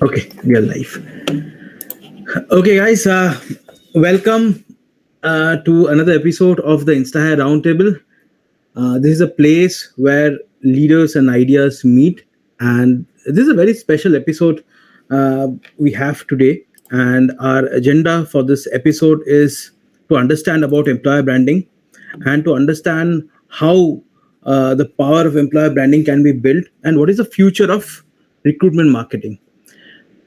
Okay, we are live. Okay, guys, welcome to another episode of the InstaHire Roundtable. This is a place where leaders and ideas meet, and this is a very special episode we have today. And our agenda for this episode is to understand about employer branding and to understand how the power of employer branding can be built and what is the future of recruitment marketing.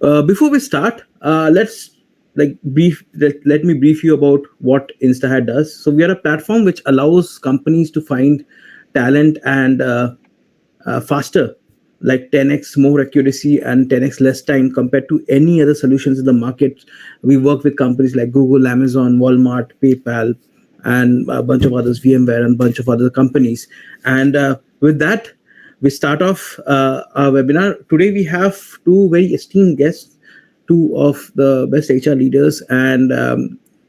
Before we start, let's let me brief you about what InstaHire does. So we are a platform which allows companies to find talent and faster, like 10x more accuracy and 10x less time compared to any other solutions in the market. We work with companies like Google, Amazon, Walmart, PayPal, and a bunch of others, VMware, and a bunch of other companies. And with that, we start off our webinar. Today we have two very esteemed guests, two of the best HR leaders, and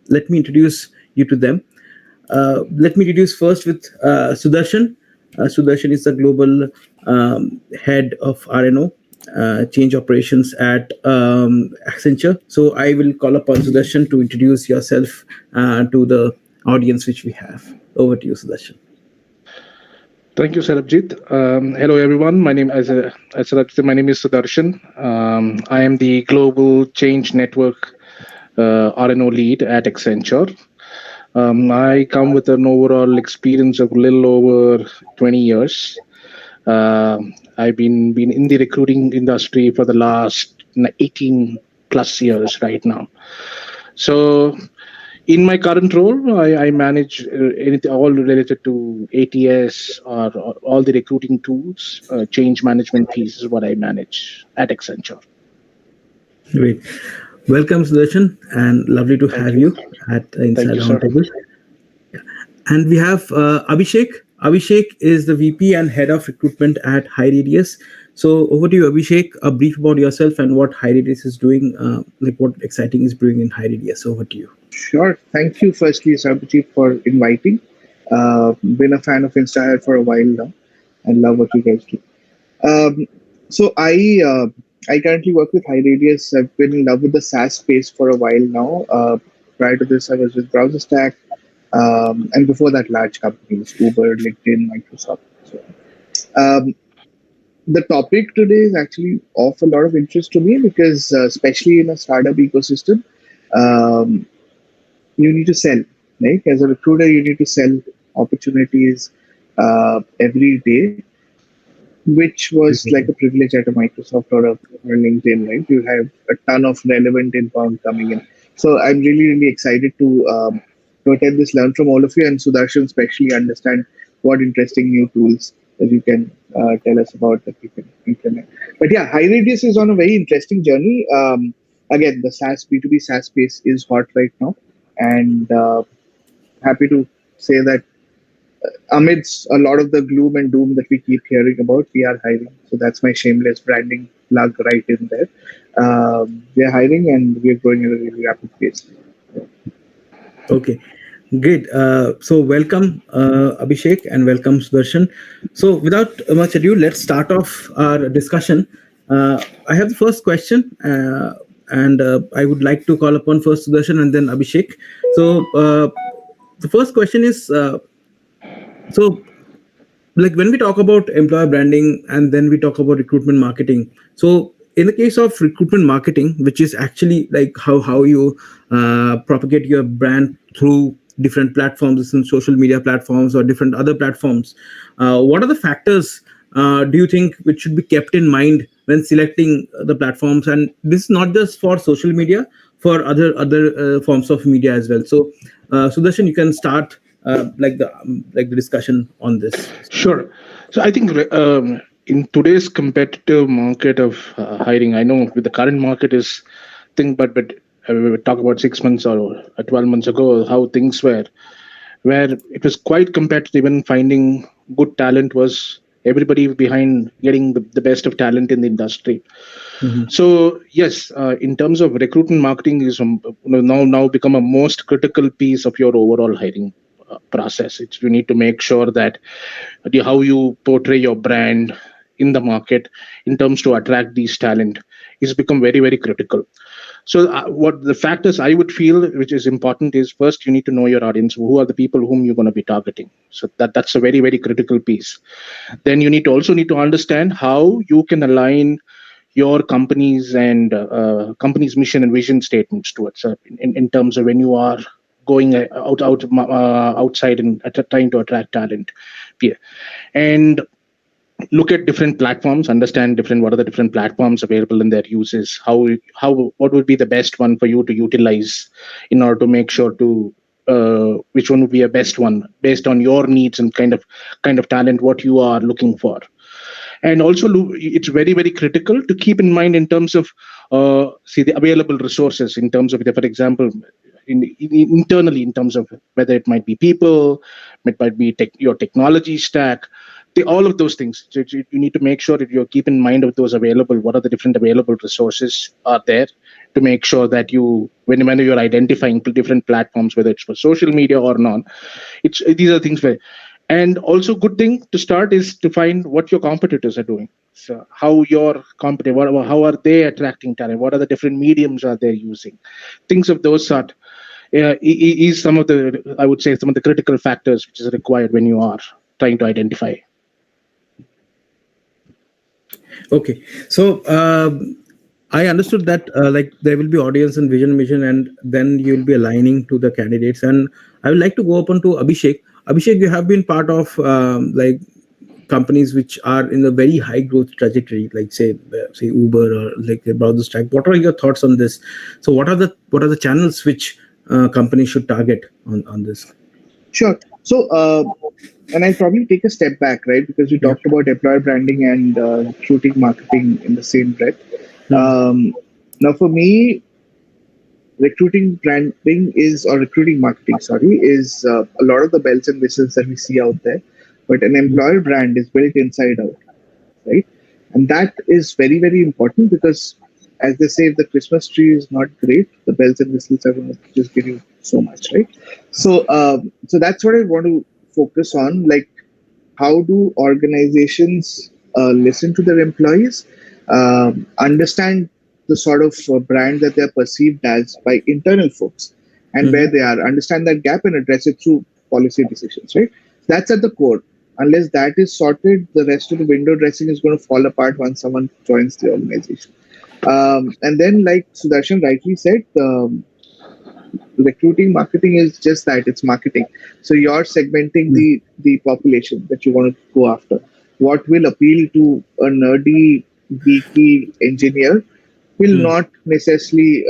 let me introduce you to them. Let me introduce first with Sudarshan. Sudarshan is the global head of RNO, change operations at Accenture. So I will call upon Sudarshan to introduce yourself to the audience which we have. Over to you, Sudarshan. Thank you, Sarabjit. Hello, everyone. My name is Sudarshan. I am the Global Change Network RNO lead at Accenture. I come with an overall experience of a little over 20 years. I've been in the recruiting industry for the last 18 plus years right now. So in my current role, I manage anything all related to ATS or all the recruiting tools. Change management piece is what I manage at Accenture. Great. Welcome, Sudarshan, and lovely to have you at Inside Roundtable. And we have Abhishek. Abhishek is the VP and Head of Recruitment at HighRadius. So over to you, Abhishek. A brief about yourself and what HighRadius is doing, like what exciting is brewing in HighRadius. Over to you. Sure. Thank you, firstly, Sarabjit, for inviting. Been a fan of InstaHire for a while now and love what you guys do. So I currently work with HighRadius. I've been in love with the SaaS space for a while now. Prior to this, I was with BrowserStack, and before that, large companies, Uber, LinkedIn, Microsoft. So, the topic today is actually of a lot of interest to me because, especially in a startup ecosystem, you need to sell. Right? As a recruiter, you need to sell opportunities every day, which was like a privilege at a Microsoft or LinkedIn, right? You have a ton of relevant inbound coming in. So I'm really, really excited to attend this, learn from all of you, and Sudarshan especially understand what interesting new tools that you can tell us about that we can implement. But yeah, HighRadius is on a very interesting journey. Again, the SaaS, B2B SaaS space is hot right now. And happy to say that amidst a lot of the gloom and doom that we keep hearing about, we are hiring. So that's my shameless branding plug right in there. We are hiring and we are growing at a really rapid pace. Okay, great. So welcome, Abhishek, and welcome, Sudarshan. So without much ado, let's start off our discussion. I have the first question, and I would like to call upon first Sudarshan and then Abhishek. So the first question is, so like when we talk about employer branding and then we talk about recruitment marketing, so in the case of recruitment marketing, which is actually like how you propagate your brand through different platforms, different social media platforms or different other platforms, what are the factors do you think which should be kept in mind when selecting the platforms? And this is not just for social media, for other forms of media as well. So Sudarshan, you can start like the discussion on this. Sure. So I think in today's competitive market of hiring, I know with the current market is thing, but we would talk about 6 months or 12 months ago how things were, where it was quite competitive. Even finding good talent was everybody behind getting the best of talent in the industry. Mm-hmm. So yes, in terms of recruitment marketing is now become a most critical piece of your overall hiring process. You need to make sure that how you portray your brand in the market in terms to attract these talent is become very, very critical. So what the factors I would feel which is important is, first you need to know your audience, who are the people whom you're going to be targeting. So that's a very, very critical piece. Then you also need to understand how you can align your company's and company's mission and vision statements towards in terms of when you are going outside and trying to attract talent. Yeah. And look at different platforms, understand what are the different platforms available in their uses, what would be the best one for you to utilize in order to make sure to which one would be a best one based on your needs and kind of talent what you are looking for. And also it's very, very critical to keep in mind in terms of see the available resources in terms of, for example, internally, in terms of whether it might be people, it might be your technology stack, all of those things. So you need to make sure that you keep in mind of those available, what are the different available resources are there, to make sure that when you're identifying different platforms, whether it's for social media or not, these are things where. And also, good thing to start is to find what your competitors are doing. So how your competitor, how are they attracting talent? What are the different mediums are they using? Things of those sort is some of the, I would say, some of the critical factors which is required when you are trying to identify. Okay, so I understood that like there will be audience and vision mission, and then you will be aligning to the candidates. And I would like to go open to Abhishek. Abhishek, you have been part of like companies which are in a very high growth trajectory, like say Uber or like Browser Stack. What are your thoughts on this? So what are the channels which companies should target on this? Sure. So, and I'll probably take a step back, right? Because we talked about employer branding and recruiting marketing in the same breath. Now, for me, recruiting marketing, is a lot of the bells and whistles that we see out there. But an employer brand is built inside out, right? And that is very, very important because, as they say, if the Christmas tree is not great, the bells and whistles are going to just give you so much, right? So, so that's what I want to focus on. Like, how do organizations listen to their employees, understand the sort of brand that they're perceived as by internal folks, and where they are, understand that gap and address it through policy decisions, right? That's at the core. Unless that is sorted, the rest of the window dressing is going to fall apart once someone joins the organization. And then, like Sudarshan rightly said, recruiting marketing is just that, it's marketing. So you're segmenting the population that you want to go after. What will appeal to a nerdy, geeky engineer will not necessarily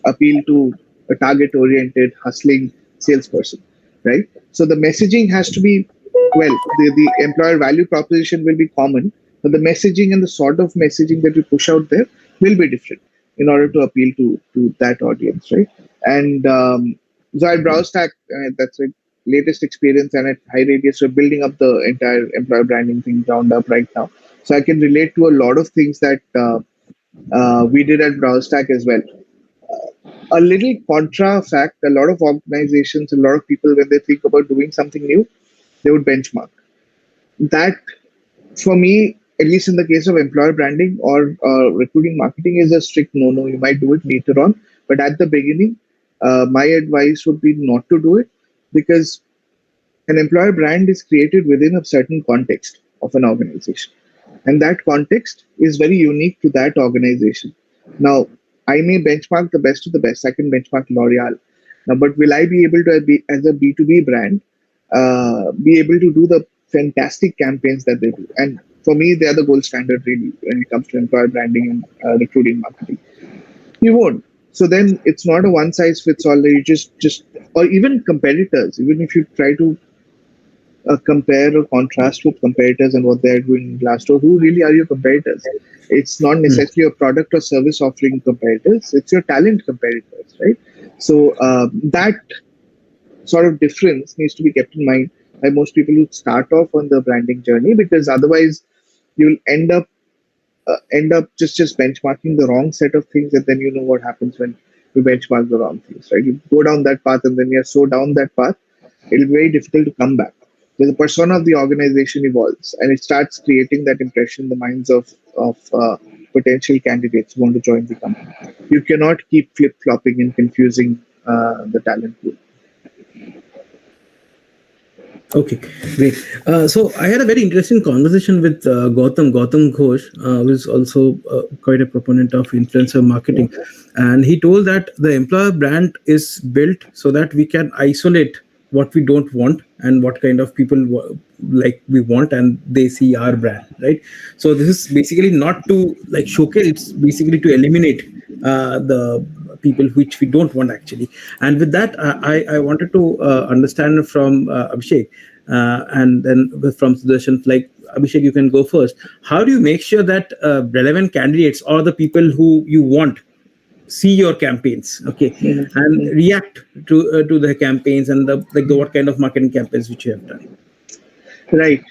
appeal to a target-oriented, hustling salesperson, right? So the messaging has to be, well, the employer value proposition will be common, but the messaging and the sort of messaging that you push out there will be different in order to appeal to that audience, right? And so at BrowStack, that's my latest experience, and at HighRadius, we're building up the entire employer branding thing ground up right now. So I can relate to a lot of things that we did at BrowStack as well. A little contra fact, a lot of organizations, a lot of people, when they think about doing something new, they would benchmark. That, for me, at least in the case of employer branding or recruiting marketing, is a strict no-no. You might do it later on, but at the beginning, my advice would be not to do it, because an employer brand is created within a certain context of an organization, and that context is very unique to that organization. Now, I may benchmark the best of the best. I can benchmark L'Oreal. Now, but will I be able to, as a B2B brand, be able to do the fantastic campaigns that they do? And for me, they are the gold standard, really, when it comes to employer branding and recruiting marketing. You won't. So then it's not a one size fits all. You just or even competitors. Even if you try to compare or contrast with competitors and what they're doing in Glassdoor, who really are your competitors? It's not necessarily a product or service offering competitors. It's your talent competitors, right? So that sort of difference needs to be kept in mind by most people who start off on the branding journey, because otherwise you'll end up just benchmarking the wrong set of things, and then you know what happens when you benchmark the wrong things, right? You go down that path, and then you're so down that path it'll be very difficult to come back. The persona of the organization evolves, and it starts creating that impression in the minds of potential candidates who want to join the company. You cannot keep flip flopping and confusing the talent pool. Okay, great. So I had a very interesting conversation with Gautam Ghosh, who is also quite a proponent of influencer marketing, and he told that the employer brand is built so that we can isolate what we don't want and what kind of people like we want, and they see our brand, right? So this is basically not to like showcase; it's basically to eliminate the people which we don't want actually. And with that, I wanted to understand from Abhishek and then from Sudarshan, like Abhishek, you can go first. How do you make sure that relevant candidates or the people who you want see your campaigns, okay, and react to the campaigns and the what kind of marketing campaigns which you have done? Right.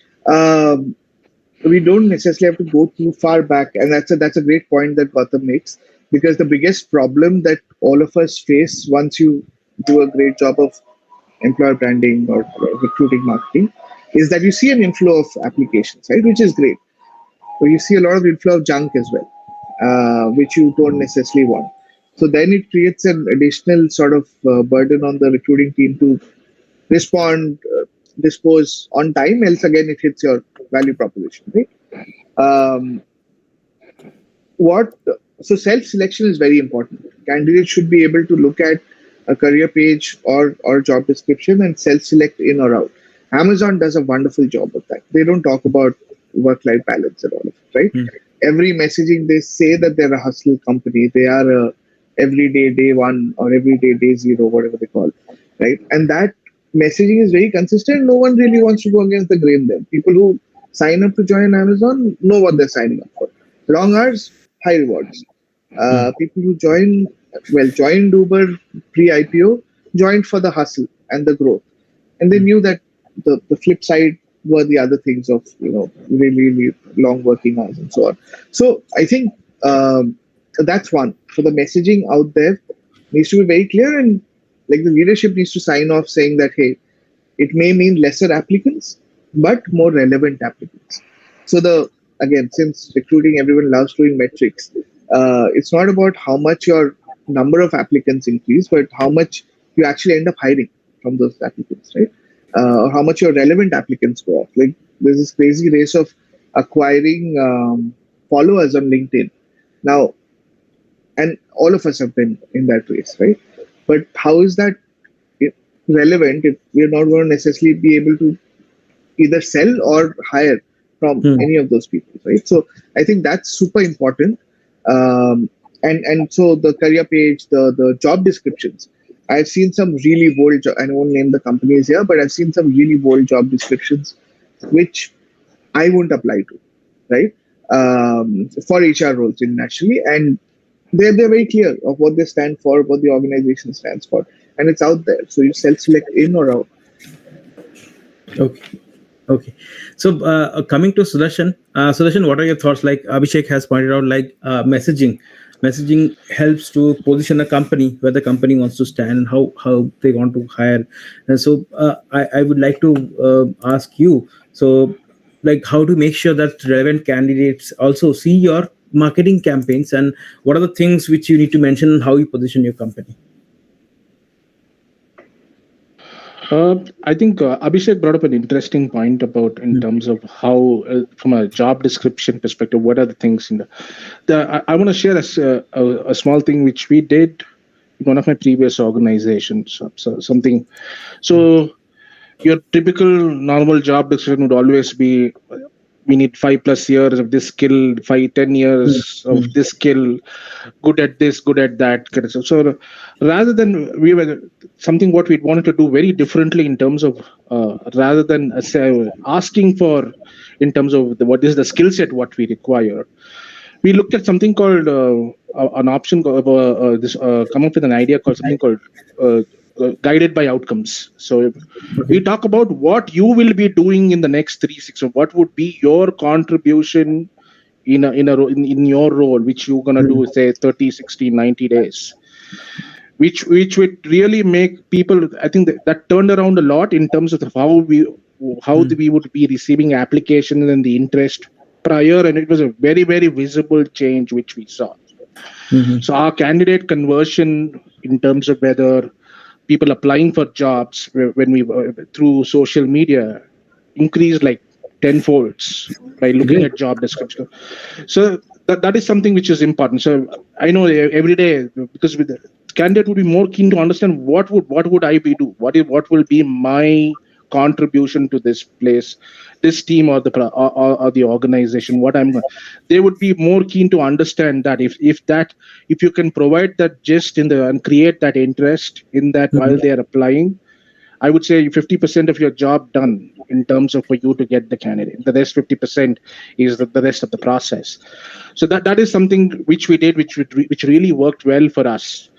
We don't necessarily have to go too far back, and that's a great point that Gautam makes, because the biggest problem that all of us face once you do a great job of employer branding or recruiting marketing is that you see an inflow of applications, right, which is great, but you see a lot of inflow of junk as well, which you don't necessarily want. So then it creates an additional sort of burden on the recruiting team to respond, dispose on time, else again it hits your value proposition, right? Um, what So self-selection is very important. Candidates should be able to look at a career page or job description and self-select in or out. Amazon does a wonderful job of that. They don't talk about work-life balance at all, right? Every messaging, they say that they're a hustle company. They are a everyday day one or everyday day zero, whatever they call, right? And that messaging is very consistent. No one really wants to go against the grain there. People who sign up to join Amazon know what they're signing up for. Long hours, high rewards. People who joined Uber pre-IPO, joined for the hustle and the growth. And they knew that the flip side were the other things of, really, really long working hours and so on. So I think that's one. So the messaging out there needs to be very clear, and like the leadership needs to sign off saying that, hey, it may mean lesser applicants, but more relevant applicants. So again, since recruiting, everyone loves doing metrics. It's not about how much your number of applicants increase, but how much you actually end up hiring from those applicants, right? Or how much your relevant applicants go off. Like there's this crazy race of acquiring followers on LinkedIn now, and all of us have been in that race, right? But how is that relevant if we're not going to necessarily be able to either sell or hire from any of those people, right? So I think that's super important. And so the career page, the job descriptions, I've seen some really bold, I won't name the companies here, but I've seen some really bold job descriptions, which I won't apply to, right? For HR roles internationally. And they're very clear of what they stand for, what the organization stands for. And it's out there. So you self-select in or out. Okay. So coming to Sudarshan, what are your thoughts? Like Abhishek has pointed out, like messaging helps to position a company where the company wants to stand and how they want to hire. And so I would like to ask you, so like how to make sure that relevant candidates also see your marketing campaigns, and what are the things which you need to mention and how you position your company? I think Abhishek brought up an interesting point about in terms of how, from a job description perspective, what are the things in I want to share a small thing which we did in one of my previous organizations. So your typical normal job description would always be, we need 5+ years of this skill, 5-10 years of this skill, good at this, good at that. So rather than what we wanted to do very differently in terms of rather than asking for in terms of what is the skill set what we require, we looked at something called an option come up with an idea called something called guided by outcomes. So we talk about what you will be doing in the next 3-6 months. What would be your contribution in your role, which you're gonna do, say 30, 60, 90 days. which would really make people. I think that turned around a lot in terms of how we would be receiving applications and the interest prior, and it was a very, very visible change which we saw. So our candidate conversion in terms of whether people applying for jobs when we through social media increased like tenfolds by looking at job description. So that is something which is important. So I know every day, because with the candidate would be more keen to understand what would I be do, what will be my contribution to this place, this team, or the organization. They would be more keen to understand that if you can provide that gist and create that interest in that while they are applying, I would say 50% of your job done in terms of for you to get the candidate. The rest 50% is the rest of the process. So that is something which we did, which really worked well for us.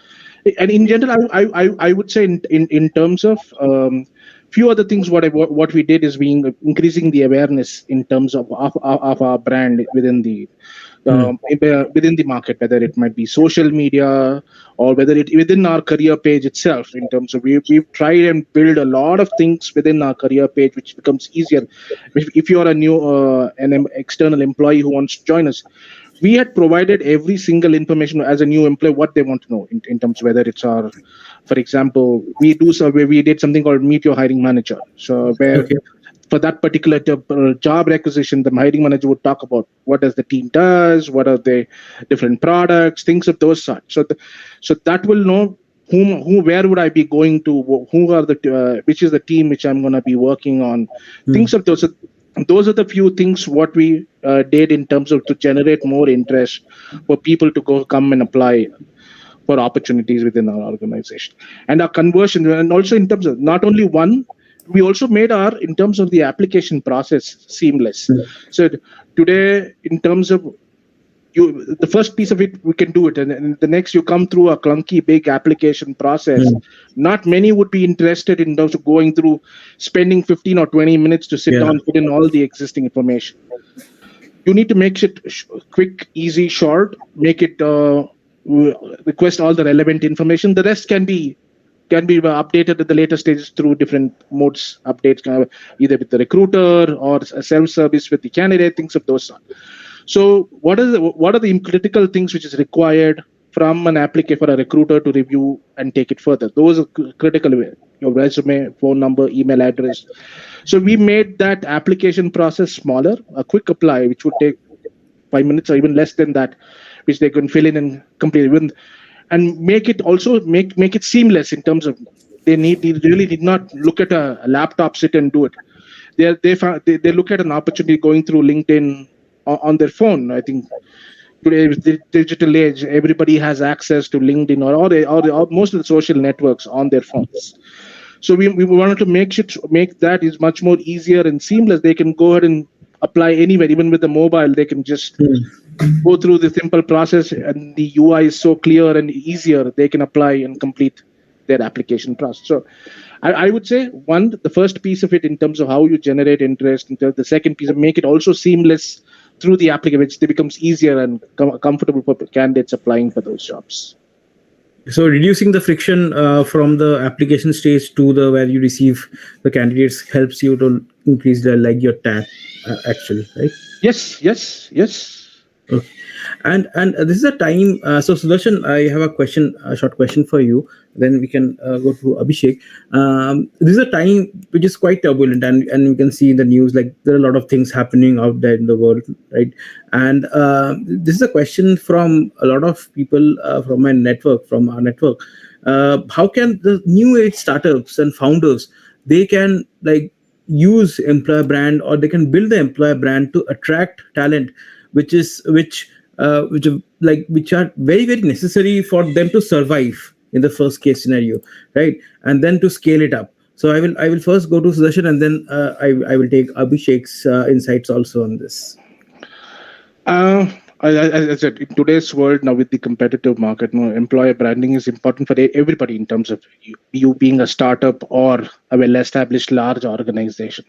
And in general, I would say in terms of few other things, what we did is increasing the awareness in terms of our brand within the market, whether it might be social media or whether it within our career page itself. In terms of we've tried and build a lot of things within our career page, which becomes easier if you are a new an external employee who wants to join us. We had provided every single information as a new employee what they want to know in terms of whether it's our, for example, we did something called Meet Your Hiring Manager. So where for that particular job requisition, the hiring manager would talk about what does the team does, what are the different products, things of those sorts. So that will know where would I be going to, who are which is the team which I'm going to be working on, things of those. So those are the few things what we did in terms of to generate more interest for people to come and apply for opportunities within our organization. And our conversion, and also in terms of not only one, we also made in terms of the application process seamless. So today, in terms of the first piece of it, we can do it. And the next, you come through a clunky, big application process. Not many would be interested in terms of going through, spending 15 or 20 minutes to sit down, put in all the existing information. You need to make it quick, easy, short, make it request all the relevant information. The rest can be updated at the later stages through different modes, updates, either with the recruiter or a self-service with the candidate, things of those sorts. So what are the critical things which is required from an applicant for a recruiter to review and take it further? Those are critical. Your resume, phone number, email address. So we made that application process smaller, a quick apply, which would take 5 minutes or even less than that, which they can fill in and complete with, and make it seamless in terms of they really did not look at a laptop, sit and do it. They look at an opportunity going through LinkedIn on their phone. I think today with the digital age, everybody has access to LinkedIn or most of the social networks on their phones. So we wanted to make that is much more easier and seamless. They can go ahead and apply anywhere, even with the mobile. They can just go through the simple process, and the UI is so clear and easier. They can apply and complete their application process. So I would say the first piece of it in terms of how you generate interest, and the second piece of make it also seamless through the application, which becomes easier and comfortable for candidates applying for those jobs. So reducing the friction from the application stage to the where you receive the candidates helps you to increase your tag actually, right? Yes. Okay. And this is a time. So Sudarshan, I have a short question for you. Then we can go to Abhishek. This is a time which is quite turbulent, and you can see in the news like there are a lot of things happening out there in the world, right? And this is a question from a lot of people from our network. How can the new age startups and founders they can use employer brand, or they can build the employer brand to attract talent, which are very, very necessary for them to survive in the first case scenario, right? And then to scale it up. So I will first go to Sudarshan, and then I will take Abhishek's insights also on this. As I said, in today's world now with the competitive market, employer branding is important for everybody in terms of you being a startup or a well-established large organization.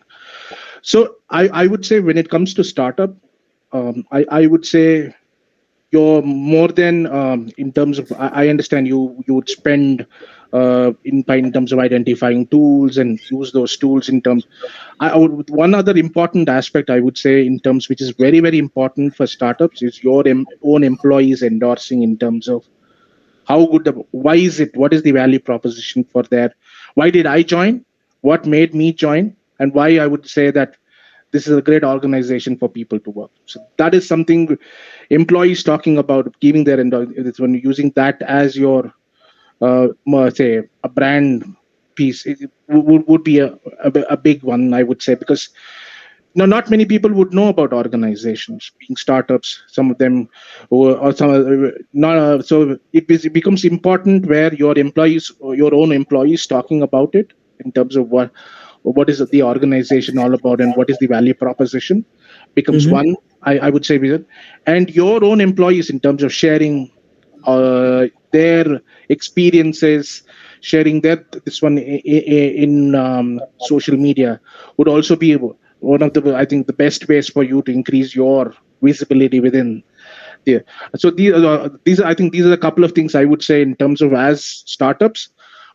So I would say when it comes to startup, I would say you're more than in terms of. I understand you would spend in terms of identifying tools and use those tools in terms. I would, one other important aspect I would say in terms which is very very important for startups is your own employees endorsing in terms of how good why is it, what is the value proposition for their, why did I join, what made me join, and why I would say that this is a great organization for people to work. So that is something employees talking about, giving their when using that as your say a brand piece, it would be a big one, I would say, because now not many people would know about organizations being startups, some of them or some not so it becomes important where your employees or your own employees talking about it in terms of what is the organization all about and what is the value proposition becomes Mm-hmm. one, I would say reason. And your own employees in terms of sharing their experiences, sharing their this one in social media would also be one of the, I think, the best ways for you to increase your visibility within there. So these I think these are a couple of things I would say in terms of as startups,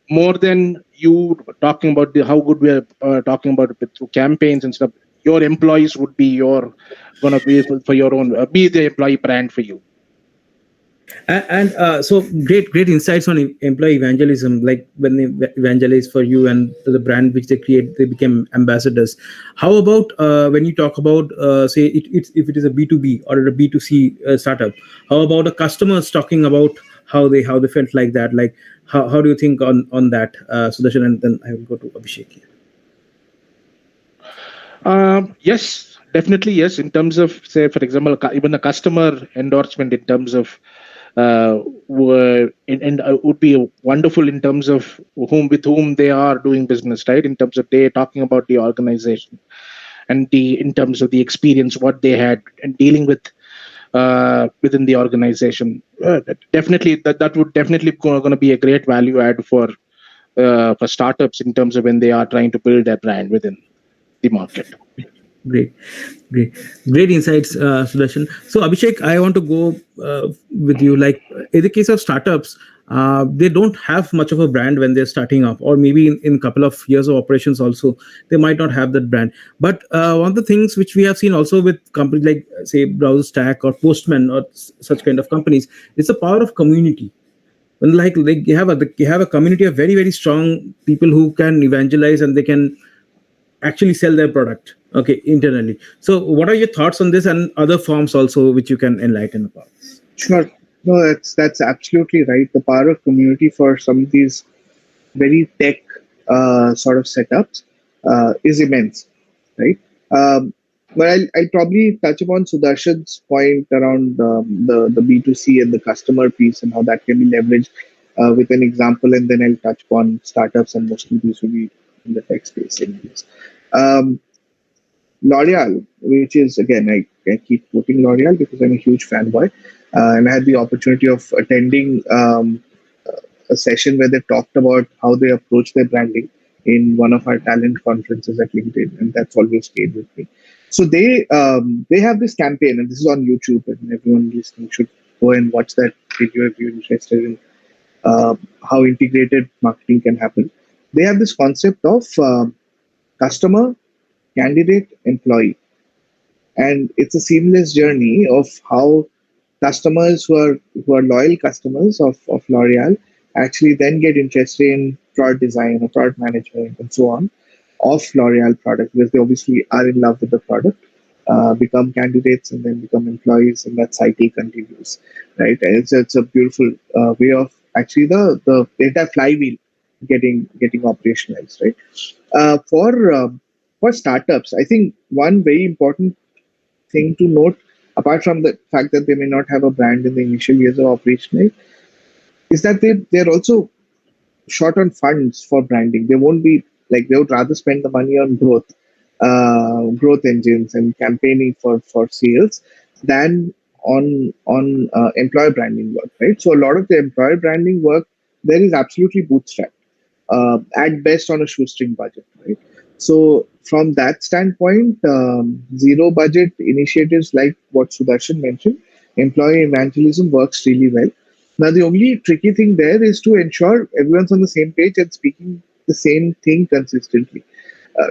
more than you talking about how good we are talking about it through campaigns and stuff. Your employees would be your gonna be for your own be the employee brand for you. And so great insights on employee evangelism, like when they evangelize for you and the brand which they create, they become ambassadors. How about when you talk about say it's if it is a B2B or a B2C startup, how about the customers talking about how they felt like that, like how do you think on that, Sudarshan, and then I will go to Abhishek here. Yes, definitely yes. In terms of, say, for example, even a customer endorsement in terms of would be wonderful in terms of whom they are doing business, right? In terms of they talking about the organization and the in terms of the experience what they had and dealing with within the organization. Definitely, that would definitely going to be a great value add for startups in terms of when they are trying to build their brand within the market. Great, great, great insights, Sudarshan. So, Abhishek, I want to go with you. Like in the case of startups, they don't have much of a brand when they're starting off, or maybe in a couple of years of operations, also they might not have that brand. But one of the things which we have seen also with companies like, say, Browser Stack or Postman or such kind of companies, is the power of community. When like you have a community of very very strong people who can evangelize and they can actually sell their product, okay, internally. So what are your thoughts on this and other forms also which you can enlighten about? Sure. No, that's absolutely right. The power of community for some of these very tech sort of setups is immense, right? But I'll probably touch upon Sudarshan's point around the B2C and the customer piece and how that can be leveraged with an example, and then I'll touch upon startups, and mostly these will be in the tech space anyways. Um, L'Oreal, which is again, I keep quoting L'Oreal because I'm a huge fanboy, and I had the opportunity of attending a session where they talked about how they approach their branding in one of our talent conferences at LinkedIn, and that's always stayed with me. So they have this campaign, and this is on YouTube, and everyone listening should go and watch that video if you're interested in how integrated marketing can happen. They have this concept of customer, candidate, employee, and it's a seamless journey of how customers who are loyal customers of L'Oreal actually then get interested in product design or product management and so on of L'Oreal product, because they obviously are in love with the product, become candidates and then become employees, and that cycle continues, right? And it's a beautiful way of actually the entire flywheel getting operationalized, right? For startups, I think one very important thing to note, apart from the fact that they may not have a brand in the initial years of operation, is that they're also short on funds for branding. They won't be like, they would rather spend the money on growth engines and campaigning for sales than on employer branding work, right? So a lot of the employer branding work there is absolutely bootstrapped, at best on a shoestring budget, right? So from that standpoint, zero budget initiatives like what Sudarshan mentioned employee evangelism works really well. Now, the only tricky thing there is to ensure everyone's on the same page and speaking the same thing consistently.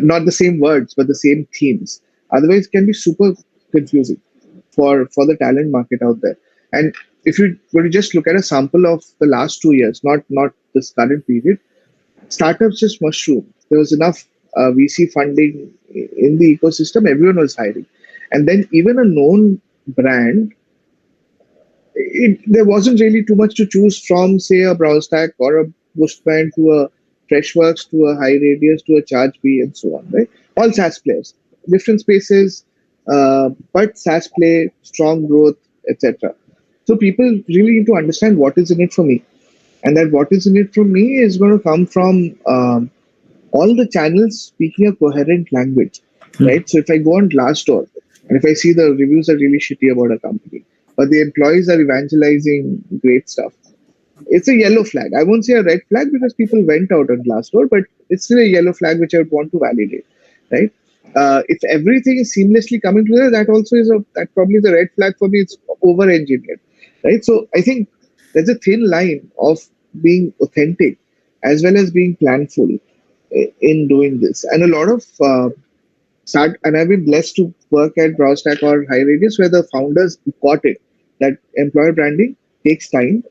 Not the same words, but the same themes. Otherwise, it can be super confusing for the talent market out there. And if you were to just look at a sample of the last 2 years, not this current period, startups just mushroomed. There was enough VC funding in the ecosystem. Everyone was hiring, and then even a known brand, there wasn't really too much to choose from, say a BrowserStack or a Boostman to a Freshworks to a HighRadius to a ChargeBee and so on, right? All SaaS players, different spaces, but SaaS play, strong growth, etc. So people really need to understand what is in it for me, and that what is in it for me is going to come from all the channels speaking a coherent language, right? So if I go on Glassdoor and if I see the reviews are really shitty about a company, but the employees are evangelizing great stuff, it's a yellow flag. I won't say a red flag because people went out on Glassdoor, but it's still a yellow flag which I would want to validate, right? If everything is seamlessly coming together, that probably is a red flag for me. It's over-engineered, right? So I think there's a thin line of being authentic as well as being planful in doing this, and a lot of and I've been blessed to work at BrowserStack or HighRadius where the founders got it that employer branding takes time,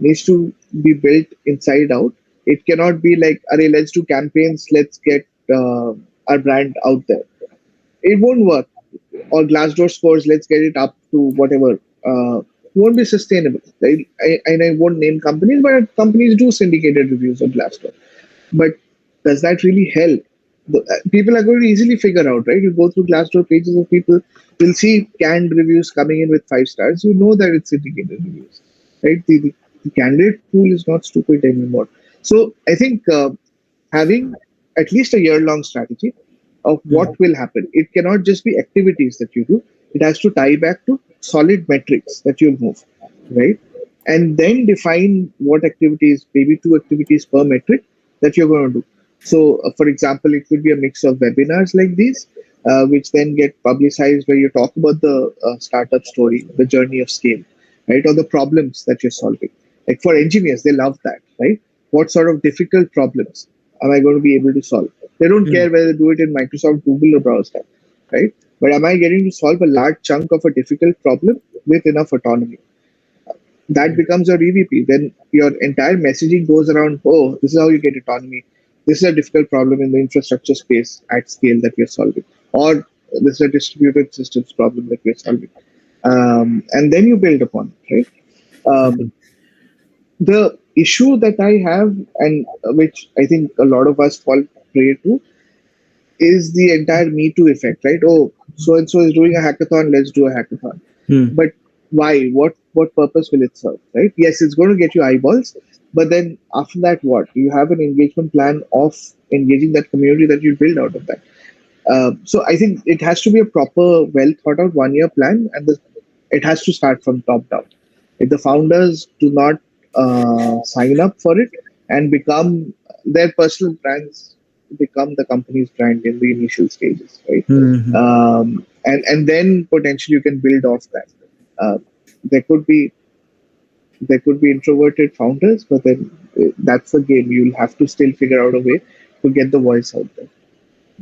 needs to be built inside out. It cannot be like, "Arey, let's do campaigns, let's get our brand out there." It won't work. Or Glassdoor scores, let's get it up to whatever. Won't be sustainable. Right? And I won't name companies, but companies do syndicated reviews on Glassdoor. But does that really help? People are going to easily figure out, right? You go through Glassdoor pages of people, you'll see canned reviews coming in with 5 stars. You know that it's syndicated reviews, right? The candidate pool is not stupid anymore. So I think having at least a year-long strategy of what will happen. It cannot just be activities that you do. It has to tie back to solid metrics that you'll move, right? And then define what activities, maybe 2 activities per metric that you're going to do. So, for example, it could be a mix of webinars like these, which then get publicized where you talk about the startup story, the journey of scale, right? Or the problems that you're solving. Like for engineers, they love that, right? What sort of difficult problems am I going to be able to solve? They don't care whether they do it in Microsoft, Google, or BrowserStack, right? But am I getting to solve a large chunk of a difficult problem with enough autonomy? That becomes your EVP. Then your entire messaging goes around, oh, this is how you get autonomy. This is a difficult problem in the infrastructure space at scale that we're solving. Or this is a distributed systems problem that we're solving. And then you build upon it, right? The issue that I have, and which I think a lot of us fall prey to, is the entire Me Too effect, right? Oh, so and so is doing a hackathon, let's do a hackathon. But why? What purpose will it serve, right? Yes, it's going to get you eyeballs, but then after that, what? You have an engagement plan of engaging that community that you build out of that. So I think it has to be a proper, well thought out 1-year plan, and it has to start from top down. If the founders do not sign up for it and become their personal brands, become the company's brand in the initial stages, right? And then potentially you can build off that. There could be introverted founders, but then that's the game. You'll have to still figure out a way to get the voice out there.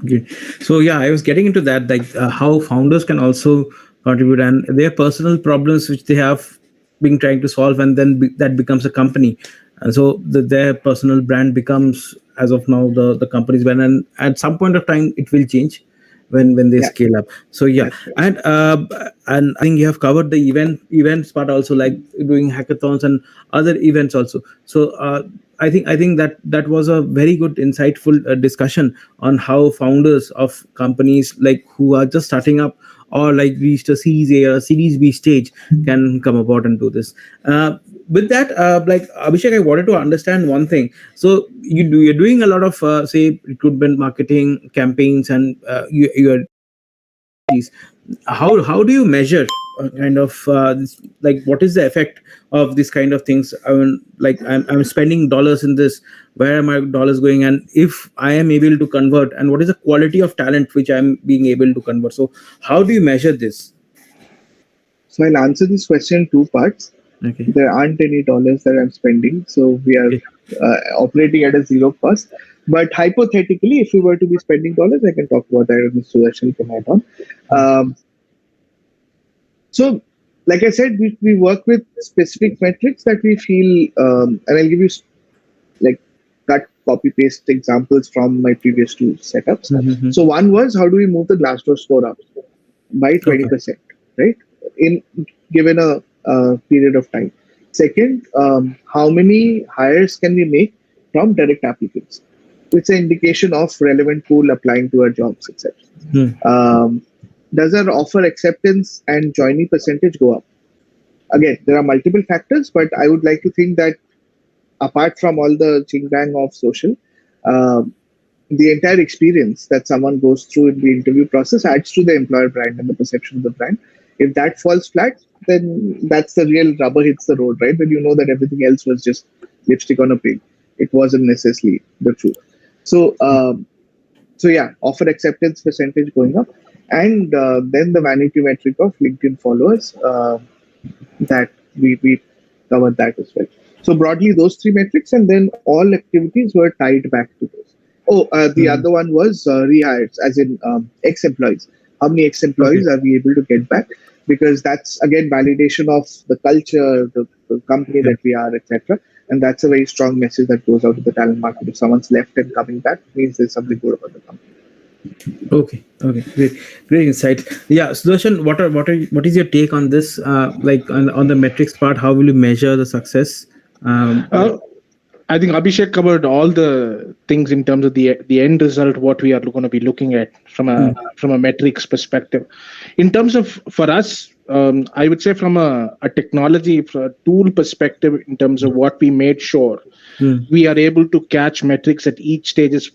Okay. So yeah, I was getting into that, like how founders can also contribute and their personal problems which they have been trying to solve, and then that becomes a company, and so their personal brand becomes, as of now, the company's brand, and at some point of time it will change when they scale up. So yeah, and I think you have covered the events part also, like doing hackathons and other events also. So I think that was a very good, insightful discussion on how founders of companies like who are just starting up or like reached a Series A or a Series B stage can come about and do this. With that, like Abhishek, I wanted to understand one thing. So you're doing a lot of say recruitment marketing campaigns, and you're how do you measure kind of this, like what is the effect of this kind of things? I mean, like I'm spending dollars in this, where are my dollars going, and if I am able to convert, and what is the quality of talent which I'm being able to convert? So how do you measure this? So I'll answer this question in two parts. Okay. There aren't any dollars that I'm spending, so we are Okay. operating at a zero cost. But hypothetically, if we were to be spending dollars, I can talk about that, and Mr. Sudarshan can add on. Um, so, like I said, we work with specific metrics that we feel, and I'll give you like cut copy paste examples from my previous two setups. Mm-hmm. So one was, how do we move the Glassdoor score up by Okay. 20%, right? In given a period of time. Second, how many hires can we make from direct applicants? It's an indication of relevant pool applying to our jobs, etc. Hmm. Does our offer acceptance and joining percentage go up? Again, there are multiple factors, but I would like to think that apart from all the ching bang of social, um, the entire experience that someone goes through in the interview process adds to the employer brand and the perception of the brand. If that falls flat, then that's the real rubber hits the road, right? When you know that everything else was just lipstick on a pig. It wasn't necessarily the truth. So, yeah, offer acceptance percentage going up, and then the vanity metric of LinkedIn followers. That we covered that as well. So broadly, those three metrics, and then all activities were tied back to those. Oh, the Hmm. other one was rehires, as in ex-employees. How many Okay. ex-employees are we able to get back? Because that's again validation of the culture, the company Yeah. that we are, etc. And that's a very strong message that goes out to the talent market. If someone's left and coming back, means there's something good about the company. Okay. Okay. Great insight. Yeah, Sudarshan, what is your take on this? Like on the metrics part, how will you measure the success? Uh, I think Abhishek covered all the things in terms of the end result, what we are going to be looking at from a metrics perspective. In terms of for us, I would say from a technology for a tool perspective, in terms of what we made sure Hmm. we are able to catch metrics at each stages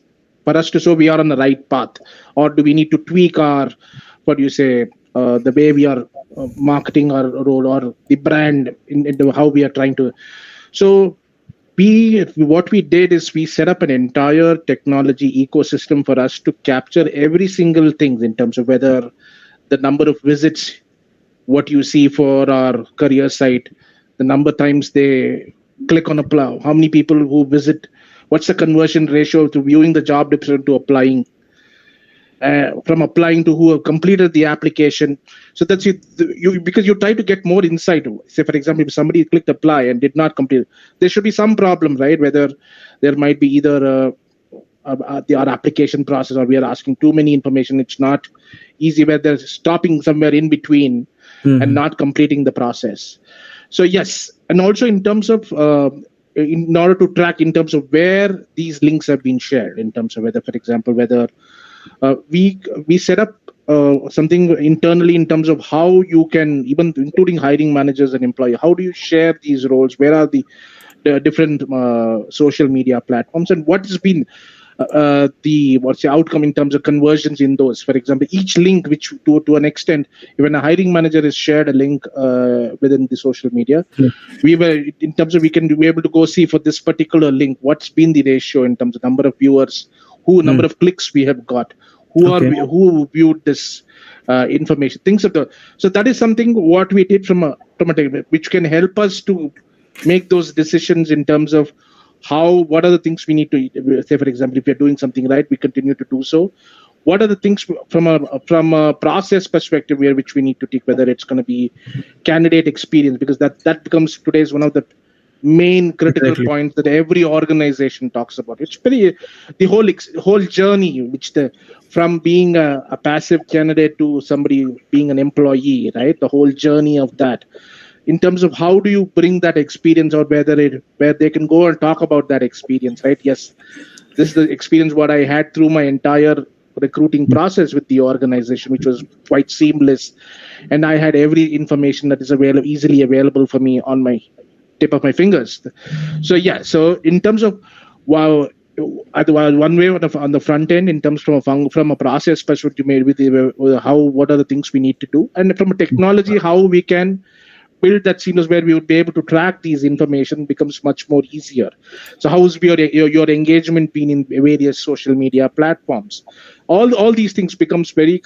for us to show we are on the right path, or do we need to tweak our what do you say the way we are marketing our role or the brand into how we are trying to so we what we did is we set up an entire technology ecosystem for us to capture every single thing in terms of whether the number of visits what you see for our career site, the number of times they click on apply, how many people who visit, what's the conversion ratio to viewing the job description to applying, from applying to who have completed the application. So that's it. You because you try to get more insight. Say, for example, if somebody clicked apply and did not complete, there should be some problem, right? Whether there might be either our application process or we are asking too many information. It's not easy. Where they're stopping somewhere in between and Hmm. not completing the process. So yes, and also in terms of in order to track in terms of where these links have been shared, in terms of whether, for example, whether we set up something internally in terms of how you can even including hiring managers and employee. How do you share these roles? Where are the different social media platforms, and what has been the what's the outcome in terms of conversions in those? For example, each link, which to an extent, when a hiring manager has shared a link within the social media, Yeah. we were in terms of we can be able to go see for this particular link what's been the ratio in terms of number of viewers, who Hmm. number of clicks we have got, Okay. who viewed this information, things of the. So that is something what we did from a which can help us to make those decisions in terms of how what are the things we need to say. For example, if we're doing something right, we continue to do so. What are the things from a process perspective where which we need to take, whether it's going to be candidate experience, because that becomes today's one of the main critical Exactly. points that every organization talks about. It's pretty the whole journey, which the from being a passive candidate to somebody being an employee, right? The whole journey of that in terms of how do you bring that experience, or where they can go and talk about that experience, right? Yes, this is the experience what I had through my entire recruiting process with the organization, which was quite seamless, and I had every information that is easily available for me on my tip of my fingers. So yeah, so in terms of wow, one way on the front end, in terms from a process perspective, made with how what are the things we need to do, and from a technology how we can build that seamless where we would be able to track these information becomes much more easier. So how's your engagement been in various social media platforms? All these things becomes very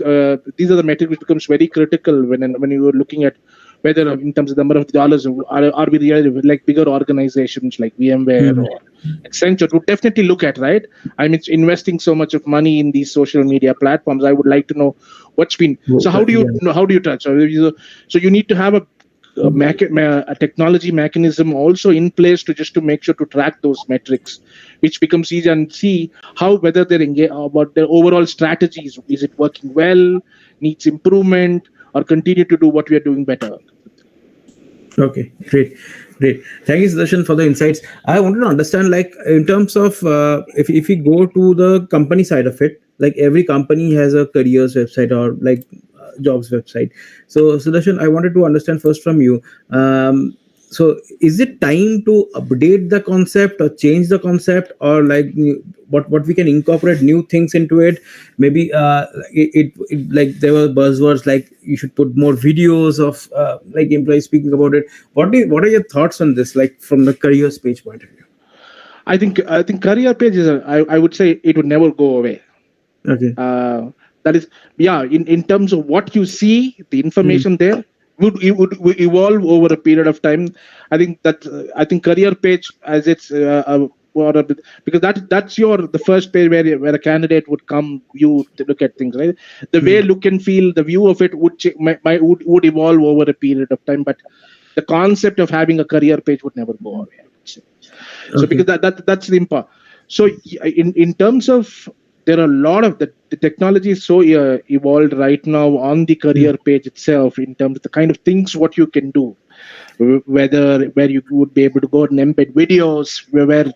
these are the metrics which becomes very critical when you are looking at whether in terms of the number of dollars, are we really like bigger organizations like VMware or Accenture would definitely look at, right? I mean, it's investing so much of money in these social media platforms. I would like to know what's been. So how do you know? How do you track? So you need to have a technology mechanism also in place to make sure to track those metrics, which becomes easy, and see how whether they're engaged about their overall strategies. Is it working well? Needs improvement, or continue to do what we are doing better? Okay, great. Thank you, Sudarshan, for the insights. I wanted to understand, like, in terms of if we go to the company side of it, like every company has a careers website or like jobs website. So, Sudarshan, I wanted to understand first from you. So, is it time to update the concept or change the concept, or like what we can incorporate new things into it? Maybe it like there were buzzwords like you should put more videos of like employees speaking about it. What are your thoughts on this, like from the careers page point of view? I think career pages. I would say it would never go away. Okay. That is, yeah. In terms of what you see, the information there would evolve over a period of time. I think career page as it's because that's the first page where a candidate would come you to look at things, right? The way look and feel, the view of it would evolve over a period of time, but the concept of having a career page would never go away, I would say. So because that's the impact. So in terms of, there are a lot of the technology is so evolved right now on the career page itself, in terms of the kind of things what you can do, where you would be able to go and embed videos where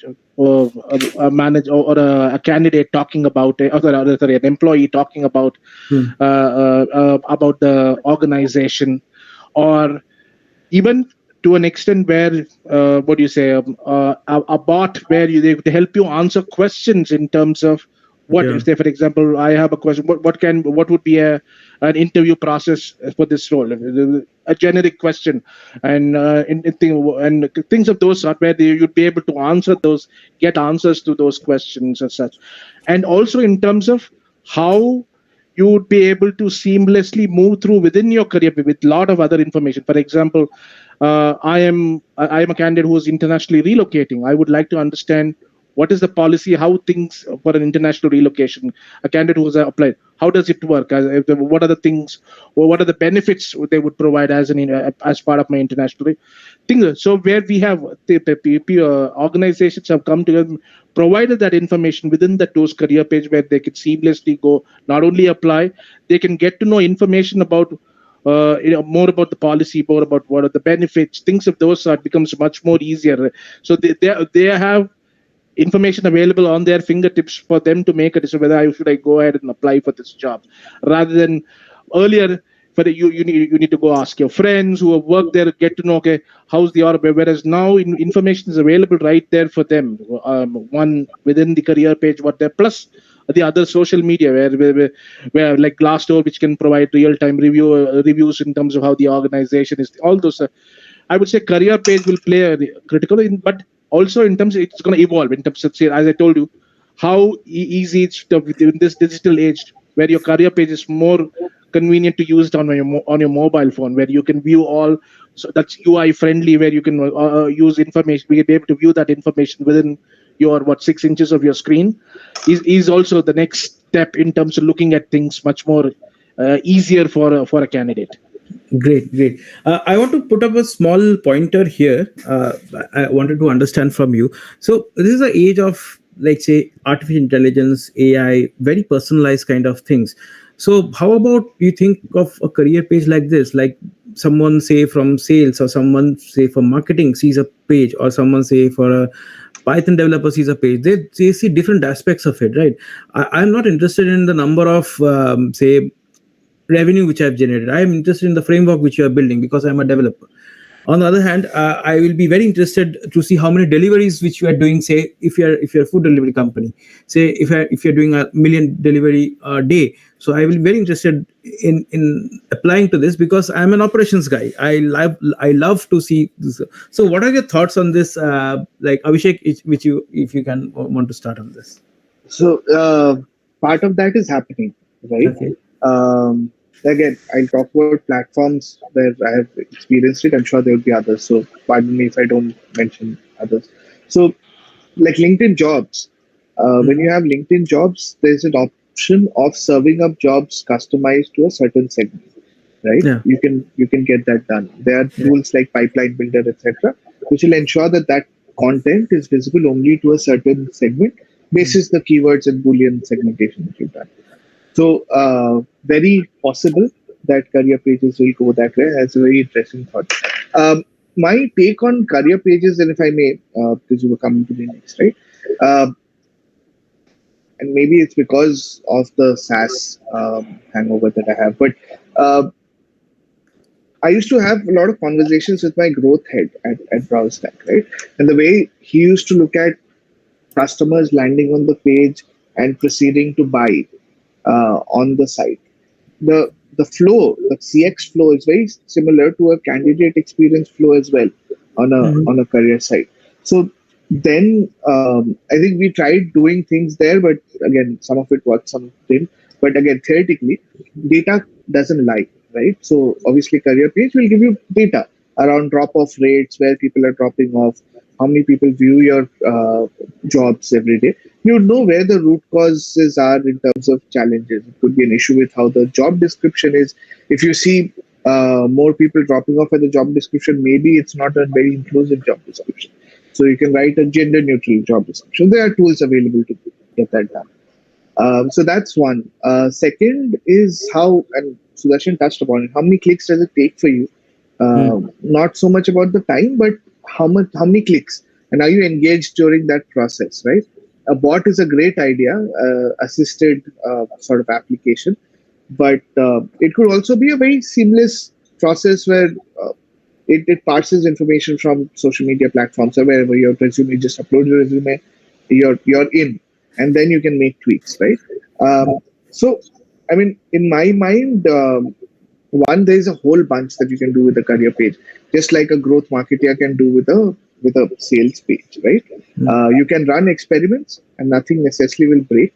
a manager or a candidate talking about it, or sorry, an employee talking about the organization, or even to an extent where what do you say, a bot where they help you answer questions in terms of what if, say, for example, I have a question, what would be an interview process for this role, a generic question, and things of those sort, where you'd be able to get answers to those questions and such. And also in terms of how you would be able to seamlessly move through within your career with a lot of other information. For example, I am a candidate who is internationally relocating. I would like to understand what is the policy, how things for an international relocation, a candidate who has applied, how does it work? What are the things, or what are the benefits they would provide as part of my international thing? So where we have the organizations have come together, provided that information within those career page, where they could seamlessly go, not only apply, they can get to know information about more about the policy, more about what are the benefits, things of those sort becomes much more easier. So they have information available on their fingertips for them to make a decision whether I go ahead and apply for this job, rather than earlier. You need to go ask your friends who have worked there, get to know, okay, how's the order. Whereas now information is available right there for them. One within the career page, what there, plus the other social media where like Glassdoor, which can provide real-time reviews in terms of how the organization is. All those, I would say, career page will play a critical, but also in terms of it's going to evolve in terms of, as I told you, how easy it's in this digital age, where your career page is more convenient to use it on your mobile phone, where you can view all. So that's UI friendly, where you can use information. We be able to view that information within your 6 inches of your screen. Is also the next step in terms of looking at things much more easier for a candidate. Great. I want to put up a small pointer here. I wanted to understand from you. So this is the age of, like, say, artificial intelligence, AI, very personalized kind of things. So how about you think of a career page like this, like someone say from sales, or someone say from marketing sees a page, or someone say for a Python developer sees a page. They see different aspects of it, right? I'm not interested in the number of say revenue which I've generated. I am interested in the framework which you are building, because I'm a developer. On the other hand, I will be very interested to see how many deliveries which you are doing. Say, if you're a food delivery company, say if you're doing 1 million delivery a day, so I will be very interested in applying to this, because I'm an operations guy. I love to see this. So, what are your thoughts on this? Like Abhishek, if you can want to start on this. So part of that is happening, right? Okay. Um, again, I'll talk about platforms where I have experienced it. I'm sure there will be others. So pardon me if I don't mention others. So like LinkedIn Jobs, when you Mhm. have LinkedIn Jobs, there's an option of serving up jobs customized to a certain segment, right? Yeah. You can get that done. There are Yeah. tools like Pipeline Builder, etc., which will ensure that that content is visible only to a certain segment, basis the keywords and Boolean segmentation that you've done. So very possible that career pages will go that way. That's a very interesting thought. My take on career pages, and if I may, because you were coming to me next, right? Uh, and maybe it's because of the SaaS hangover that I have, but uh, I used to have a lot of conversations with my growth head at BrowseStack, right? And the way he used to look at customers landing on the page and proceeding to buy on the site, the flow, the CX flow is very similar to a candidate experience flow as well Mhm. on a career site. So then I think we tried doing things there, but again, some of it worked, some didn't. But again, theoretically, data doesn't lie, right? So obviously, career page will give you data around drop off rates, where people are dropping off, how many people view your jobs every day. You know where the root causes are in terms of challenges. It could be an issue with how the job description is. If you see more people dropping off at the job description, maybe it's not a very inclusive job description. So you can write a gender neutral job description. There are tools available to get that done. So that's one. Second is how, and Sudarshan touched upon it, how many clicks does it take for you? Mhm. Not so much about the time, but how many clicks, and are you engaged during that process, right? A bot is a great idea, assisted sort of application, but it could also be a very seamless process where it parses information from social media platforms or wherever your resume, just upload your resume, you're in, and then you can make tweaks, right? So, I mean, in my mind, one, there is a whole bunch that you can do with a career page, just like a growth marketer can do with a sales page, right? Mhm. You can run experiments, and nothing necessarily will break.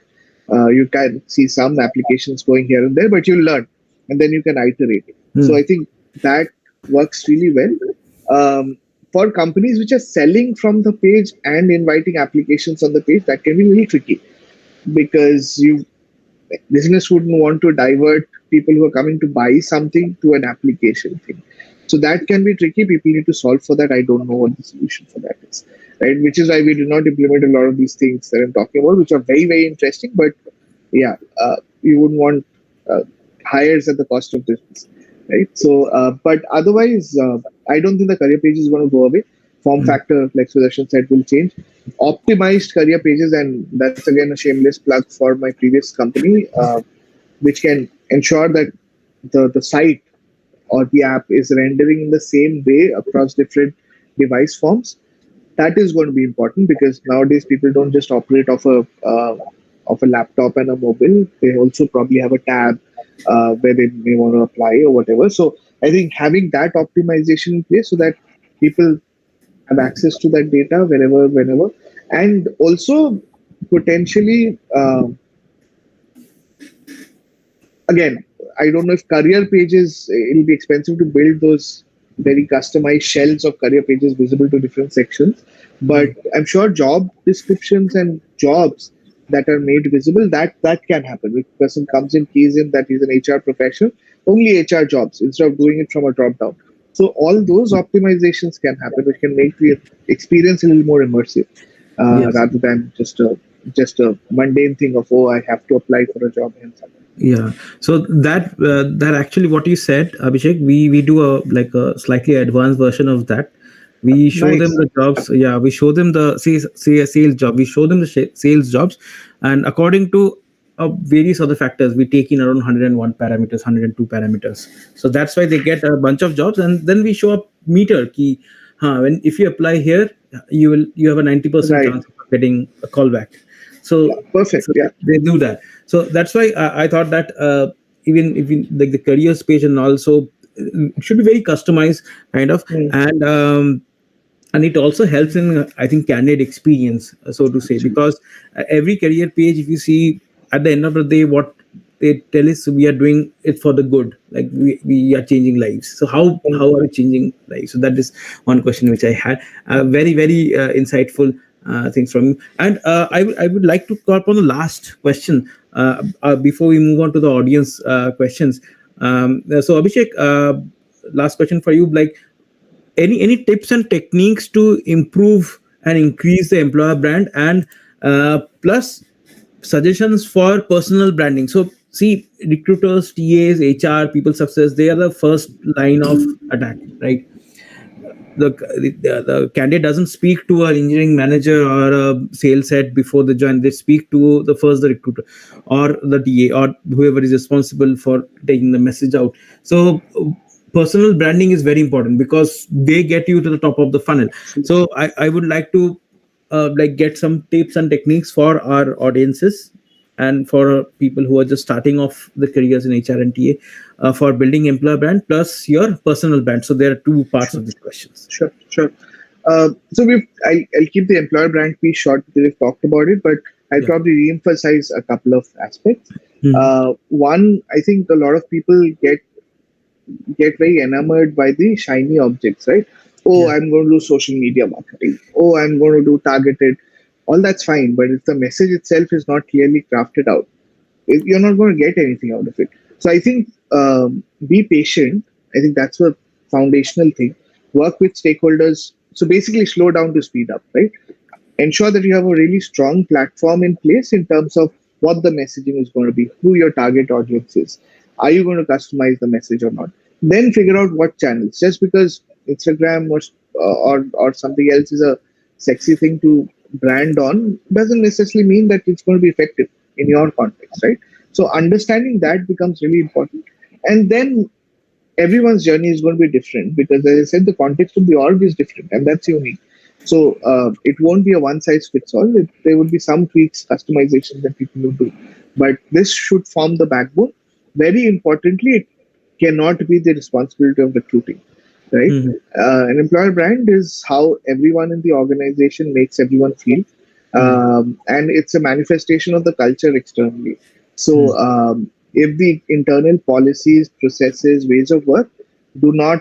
You can see some applications going here and there, but you'll learn, and then you can iterate. So I Mhm. think that works really well. For companies which are selling from the page and inviting applications on the page, that can be really tricky because you business wouldn't want to divert people who are coming to buy something to an application thing. So that can be tricky. People need to solve for that. I don't know what the solution for that is, right? Which is why we do not implement a lot of these things that I'm talking about, which are very, very interesting. But yeah, you wouldn't want uh, hires at the cost of business, right? So, but otherwise, I don't think the career page is going to go away. Form Mhm. factor, like Sudarshan said, will change. Optimized career pages, and that's again a shameless plug for my previous company, which can ensure that the site or the app is rendering in the same way across different device forms. That is going to be important because nowadays people don't just operate of a laptop and a mobile. They also probably have a tab where they may want to apply or whatever. So I think having that optimization in place so that people have access to that data whenever, whenever, and also potentially again, I don't know if career pages, it'll be expensive to build those very customized shells of career pages visible to different sections. But Mhm. I'm sure job descriptions and jobs that are made visible, that can happen. If a person comes in, keys in that he's an HR professional, only HR jobs instead of doing it from a drop down. So all those optimizations can happen, which can make the experience a little more immersive Yes. rather than just a mundane thing of, oh, I have to apply for a job and something. Yeah. So that actually what you said, Abhishek, we do a like a slightly advanced version of that. We show them Nice. the jobs. Yeah, we show them the sales job. We show them the sales jobs, and according to various other factors, we take in around 101 parameters, 102 parameters. So that's why they get a bunch of jobs, and then we show a meter key. When if you apply here, you have a 90% Right. chance of getting a call back. So Perfect. so Yeah. they do that. So that's why I thought that even like the careers page and also it should be very customized kind of, Mm, and it also helps in I think candidate experience, so to say, absolutely. because every career page, if you see at the end of the day what they tell us we are doing it for the good, like we are changing lives. So how are we changing lives? So that is one question which I had. Very very insightful things from you. And I would like to call upon the last question before we move on to the audience questions. So Abhishek, last question for you, like any tips and techniques to improve and increase the employer brand, and plus suggestions for personal branding. So see, recruiters, TAs, HR, people success, they are the first line of attack, right? The candidate doesn't speak to an engineering manager or a sales head before they join. They speak to the recruiter or the TA or whoever is responsible for taking the message out. So personal branding is very important because they get you to the top of the funnel. So I would like to like get some tips and techniques for our audiences and for people who are just starting off the careers in HR and TA, for building employer brand plus your personal brand. So there are two parts of the questions. Sure. So I'll keep the employer brand piece short because we've talked about it, but I'll probably re-emphasize a couple of aspects. One, I think a lot of people get very enamored by the shiny objects, right? Oh, I'm going to do social media marketing. Oh, I'm going to do targeted. All that's fine, but if the message itself is not clearly crafted out, you're not going to get anything out of it. So I think be patient. I think that's a foundational thing. Work with stakeholders. So basically, slow down to speed up, right? Ensure that you have a really strong platform in place in terms of what the messaging is going to be, who your target audience is. Are you going to customize the message or not? Then figure out what channels. Just because Instagram or something else is a sexy thing to brand on doesn't necessarily mean that it's going to be effective in your context, right? So understanding that becomes really important. And then everyone's journey is going to be different because, as I said, the context of the org is different, and that's unique. So it won't be a one size fits all. There will be some tweaks, customizations that people will do, but this should form the backbone. Very importantly, it cannot be the responsibility of recruiting, right? An employer brand is how everyone in the organization makes everyone feel, and it's a manifestation of the culture externally. So if the internal policies, processes, ways of work do not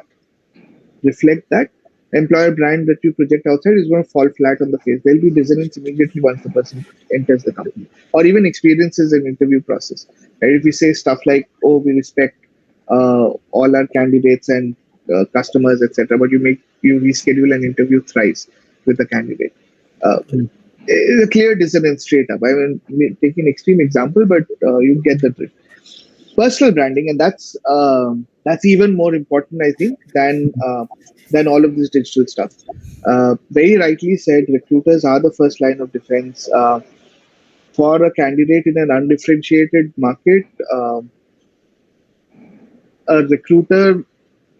reflect that, employer brand that you project outside is going to fall flat on the face. There'll be dissonance immediately once the person enters the company, or even experiences an interview process. Right? If we say stuff like, "Oh, we respect all our candidates and customers, etc.," but you reschedule an interview thrice with the candidate, it's a clear dissonance straight up. I mean, taking an extreme example, but you get the drift. Personal branding, and that's even more important, I think, than all of this digital stuff. Very rightly said, recruiters are the first line of defense for a candidate in an undifferentiated market. A recruiter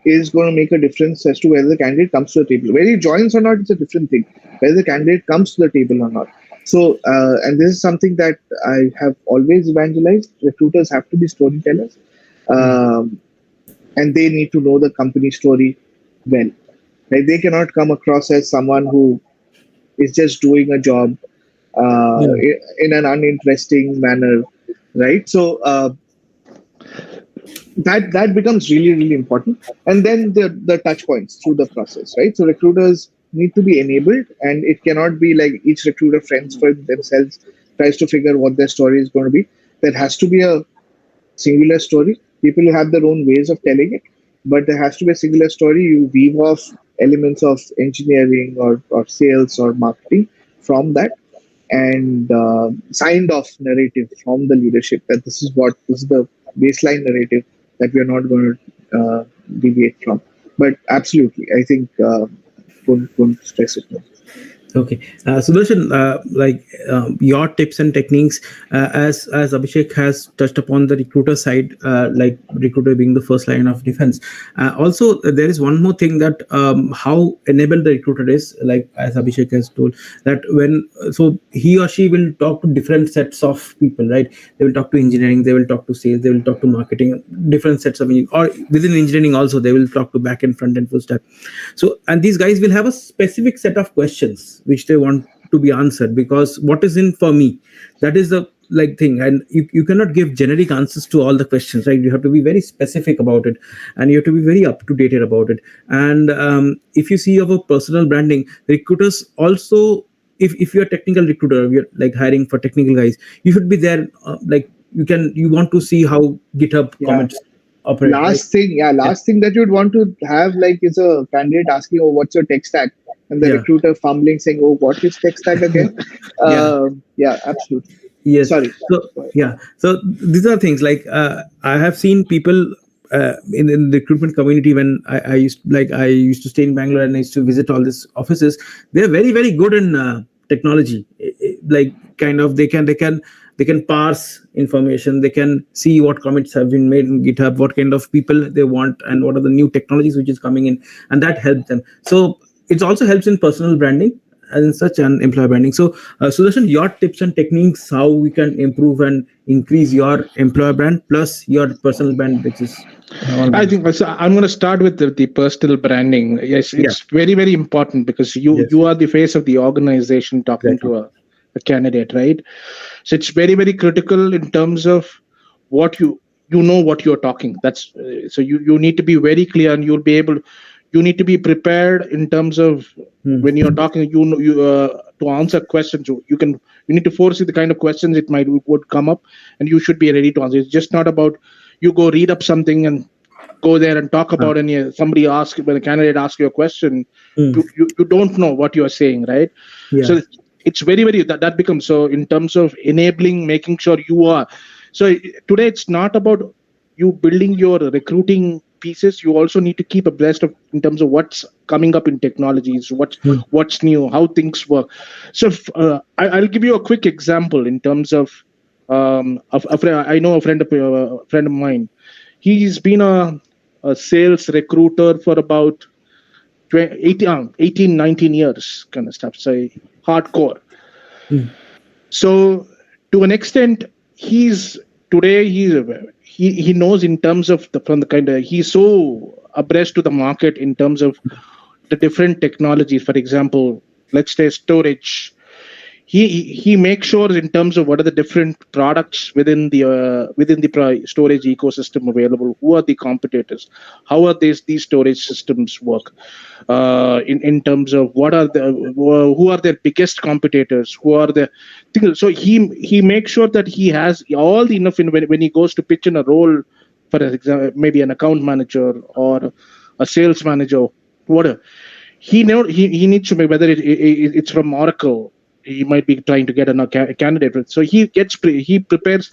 is going to make a difference as to whether the candidate comes to the table. Whether he joins or not, it's a different thing. Whether the candidate comes to the table or not. So, and this is something that I have always evangelized. Recruiters have to be storytellers, and they need to know the company story well. Like, they cannot come across as someone who is just doing a job in an uninteresting manner, right? So that becomes really, really important. And then the touch points through the process, right? So recruiters need to be enabled, and it cannot be like each recruiter fends for themselves, tries to figure what their story is going to be. There has to be a singular story. People have their own ways of telling it, but there has to be a singular story. You weave off elements of engineering or sales or marketing from that, and signed off narrative from the leadership that this is the baseline narrative that we are not going to deviate from. But absolutely, I think don't stress it more. Okay, Sudarshan, your tips and techniques, as Abhishek has touched upon the recruiter side, like recruiter being the first line of defense. Also, there is one more thing that how enabled the recruiter is, like as Abhishek has told, that so he or she will talk to different sets of people, right? They will talk to engineering, they will talk to sales, they will talk to marketing, different sets of, or within engineering also they will talk to back end, front end, full stack. So, and these guys will have a specific set of questions which they want to be answered, because what is in for me, that is the like thing, and you cannot give generic answers to all the questions, right? You have to be very specific about it, and you have to be very up to date about it. And if you see our personal branding, recruiters also, if you're a technical recruiter, you're like hiring for technical guys, you should be there, like you want to see how GitHub Yeah. comments operate, right? Yeah, Last thing that you'd want to have like is a candidate asking, "Oh, what's your tech stack?" and the yeah, recruiter fumbling, saying, "Oh, what is tech stack again?" yeah. Yeah, absolutely. Yes. Sorry. So yeah. So these are things like I have seen people in the recruitment community when I used to stay in Bangalore and I used to visit all these offices. They're very very good in technology. Like kind of they can parse information. They can see what commits have been made in GitHub, what kind of people they want, and what are the new technologies which is coming in, and that helps them. So it also helps in personal branding and such an employer branding. So, Sudarshan, your tips and techniques how we can improve and increase your employer brand plus your personal brand, which is I online. think so. I'm going to start with the personal branding. Yes, Yeah. it's very, very important because Yes. you are the face of the organization talking Exactly. to a candidate, right? So it's very, very critical in terms of what you know what you're talking. That's so you need to be very clear, and you'll be able. You need to be prepared in terms of Hmm. when you're talking. To answer questions. You need to foresee the kind of questions it would come up, and you should be ready to answer. It's just not about you go read up something and go there and talk Ah. about, and somebody asks, when a candidate asks you a question, Hmm. you don't know what you're saying, right? Yeah. So it's very very that becomes so in terms of enabling, making sure you are. So today it's not about you building your recruiting pieces. You also need to keep abreast of in terms of what's coming up in technologies, Hmm. what's new, how things work. So I'll give you a quick example in terms of a friend. I know a friend of mine. He's been a sales recruiter for about 18, 19 years kind of stuff. So hardcore. Hmm. So to an extent, he's today he knows in terms of from the kind of he's so abreast to the market in terms of the different technologies. For example, let's say storage. He makes sure in terms of what are the different products within the storage ecosystem available, who are the competitors, how are these storage systems work, in terms of what are the who are their biggest competitors, who are the things. So he makes sure that he has all the enough when he goes to pitch in a role, for example maybe an account manager or a sales manager, whatever. He needs to make whether it's from Oracle. He might be trying to get a candidate. So he prepares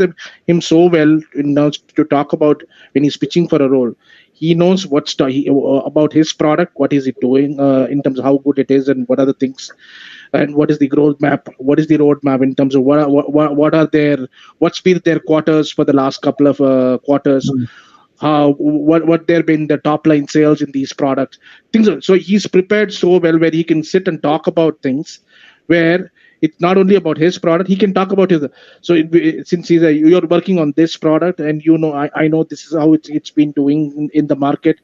him so well now to talk about when he's pitching for a role. He knows about his product, what is it doing, in terms of how good it is, and what are the things, and what is the roadmap. What is the roadmap in terms of what's been their quarters for the last couple of quarters, Hmm. how what there been the top line sales in these products, so he's prepared so well where he can sit and talk about things where it's not only about his product. He can talk about his. So since you're working on this product, and I know this is how it's been doing in the market.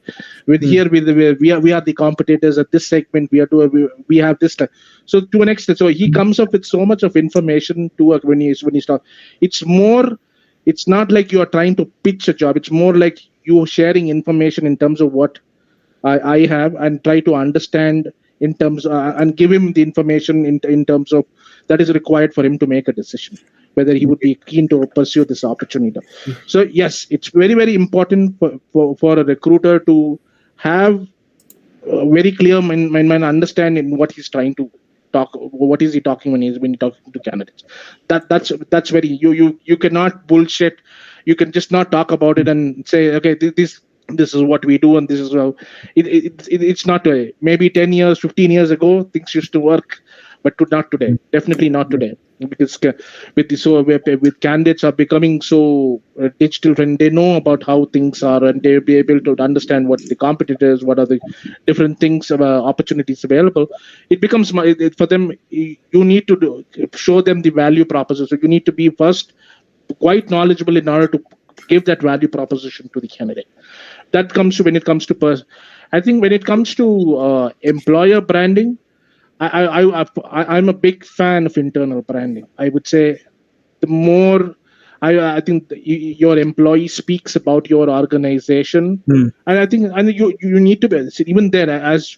With Hmm. here we are the competitors at this segment. We have this time. So to an extent, so he comes up with so much of information when he's talking. It's not like you are trying to pitch a job. It's more like you sharing information in terms of what I have, and try to understand in terms and give him the information in terms of that is required for him to make a decision whether he would be keen to pursue this opportunity. So yes, it's very very important for a recruiter to have very clear mind understand in what he's trying to talk. What is he talking when he's talking to candidates? That's very you cannot bullshit. You can just not talk about it and say, okay, this is what we do, and this is how it's not maybe 10 years, 15 years ago things used to work, but not today. Definitely not today, because with candidates are becoming so digital, and they know about how things are, and they'll be able to understand what the competitors, what are the different things, opportunities available. It becomes for them. You need to show them the value proposition. So you need to be first quite knowledgeable in order to give that value proposition to the candidate. That comes to when it comes to I think when it comes to employer branding, I'm a big fan of internal branding. I would say the more I think your employee speaks about your organization, and I think you need to be even there as.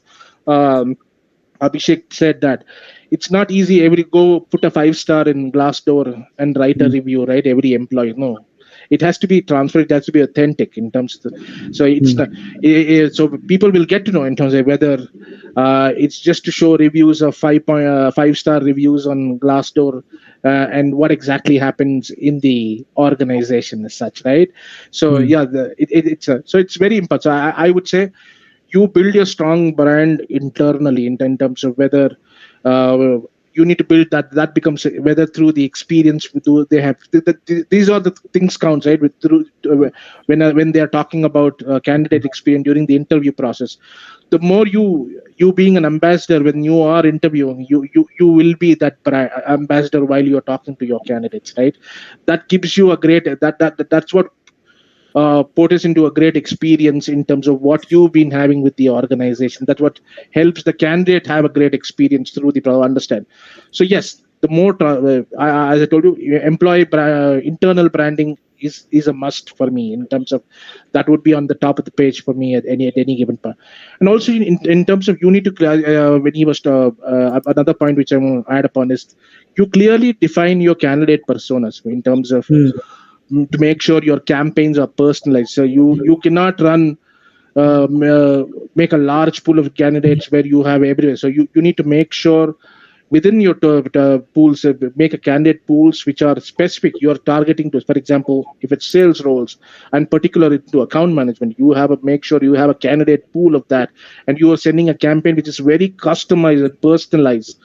Abhishek said that it's not easy. Every go put a 5-star in Glassdoor and write a review, right? Every employee, no, it has to be transferred. It has to be authentic in terms of so it's not, so people will get to know in terms of whether it's just to show reviews of 5-star reviews on Glassdoor, and what exactly happens in the organization as such, right? So yeah, so it's very important. So I would say you build your strong brand internally in terms of whether you need to build that becomes whether through the experience do they have these are the things counts, right? With through when they are talking about candidate experience during the interview process, the more you being an ambassador when you are interviewing, you will be that ambassador while you are talking to your candidates, right? That gives you a great that's what put us into a great experience in terms of what you've been having with the organization. That's what helps the candidate have a great experience through the understand. So yes, the more as I told you, employee internal branding is a must for me in terms of that would be on the top of the page for me at any given point. And also in terms of you need to when he was another point which I'm going to add upon is you clearly define your candidate personas in terms of to make sure your campaigns are personalized. So you cannot run make a large pool of candidates where you have everywhere. So you need to make sure within your pools, make a candidate pools which are specific. You are targeting to, for example, if it's sales roles and particular to account management, you have make sure you have a candidate pool of that, and you are sending a campaign which is very customized and personalized